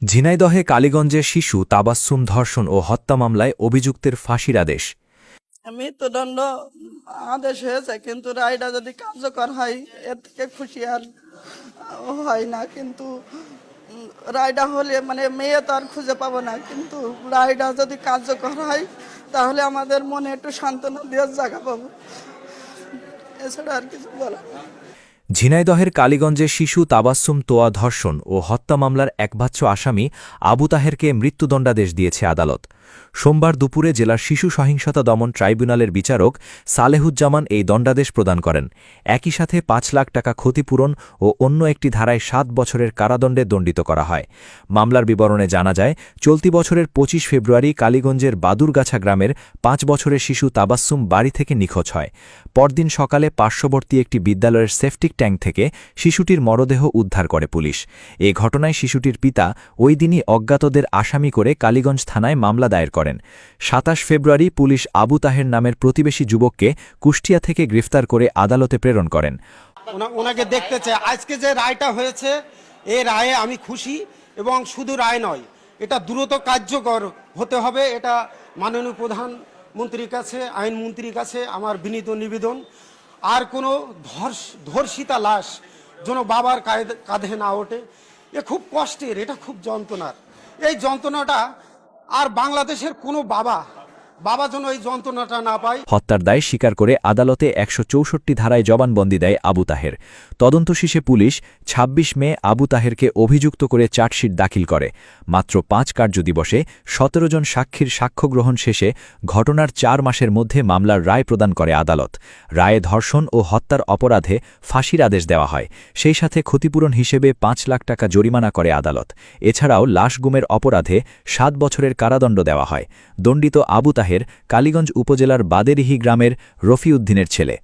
ঝিনাইদহে কালীগঞ্জে শিশু তাবাস্সুম ধর্ষণ ও হত্যা মামলায় অভিযুক্তের ফাঁসির আদেশ। মৃত্যুদণ্ড আদেশ হয়েছে, কিন্তু রায়টা যদি কার্যকর হয় এর থেকে খুশি আর হয় না। কিন্তু রায়টা হলে মানে মেয়ে তো আর খুঁজে পাবো না, কিন্তু রায়টা যদি কার্যকর হয় তাহলে আমাদের মনে একটু সান্ত্বনা দেওয়ার জায়গা পাবো, এছাড়া আর কিছু বলার নেই। ঝিনাইদহের কালীগঞ্জে শিশু তাবাস্সুম তোয়া ধর্ষণ ও হত্যা মামলার একবাচ্য আসামি আবু তাহেরকে মৃত্যুদণ্ডাদেশ দিয়েছে আদালত। সোমবার দুপুরে জেলার শিশু সহিংসতা দমন ট্রাইব্যুনালের বিচারক সালেহুজ্জামান এই দণ্ডাদেশ প্রদান করেন। একই সাথে ৫ লাখ টাকা ক্ষতিপূরণ ও অন্য একটি ধারায় ৭ বছরের কারাদণ্ডে দণ্ডিত করা হয়। মামলার বিবরণে জানা যায়, চলতি বছরের ২৫ ফেব্রুয়ারি কালীগঞ্জের বাদুরগাছা গ্রামের ৫ বছরের শিশু তাবাস্সুম বাড়ি থেকে নিখোঁজ হয়। পরদিন সকালে পার্শ্ববর্তী একটি বিদ্যালয়ের সেফটিক ট্যাঙ্ক থেকে শিশুটির মরদেহ উদ্ধার করে পুলিশ। এ ঘটনায় শিশুটির পিতা ওই দিনই অজ্ঞাতদের আসামি করে কালীগঞ্জ থানায় মামলা দায়ের করেন। ২৭ ফেব্রুয়ারি পুলিশ আবু তাহের নামের প্রতিবেশী যুবককে কুষ্টিয়া থেকে গ্রেফতার করে আদালতে প্রেরণ করেন। ওনাকে দেখতে চাই। আজকে যে রায়টা হয়েছে এই রায়ে আমি খুশি, এবং শুধু রায় নয়, এটা দ্রুত কার্যকর হতে হবে। এটা মাননীয় প্রধানমন্ত্রীর কাছে, আইনমন্ত্রীর কাছে আমার বিনীত নিবেদন। আর কোনো ধর্ষিতা লাশ যেন বাবার কাঁধে না ওঠে। এ খুব কষ্টের, এটা খুব যন্ত্রণার। এই যন্ত্রণাটা আর বাংলাদেশের কোনো বাবা যেন এই যন্ত্রণাটা না পায়। হত্যার দায় স্বীকার করে আদালতে ১৬৪ ধারায় জবানবন্দি দেয় আবু তাহের। তদন্ত শেষে পুলিশ ২৬ মে আবু তাহেরকে অভিযুক্ত করে চার্জশিট দাখিল করে। মাত্র ৫ কার্যদিবসে ১৭ জন সাক্ষীর সাক্ষ্য গ্রহণ শেষে ঘটনার ৪ মাসের মধ্যে মামলার রায় প্রদান করে আদালত। রায়ে ধর্ষণ ও হত্যার অপরাধে ফাঁসির আদেশ দেওয়া হয়। সেই সাথে ক্ষতিপূরণ হিসেবে ৫ লাখ টাকা জরিমানা করে আদালত। এছাড়াও লাশ গুমের অপরাধে ৭ বছরের কারাদণ্ড দেওয়া হয়। দণ্ডিত আবু তাহের কালীগঞ্জ উপজেলার বাদেরিহি গ্রামের রফিউদ্দিনের ছেলে।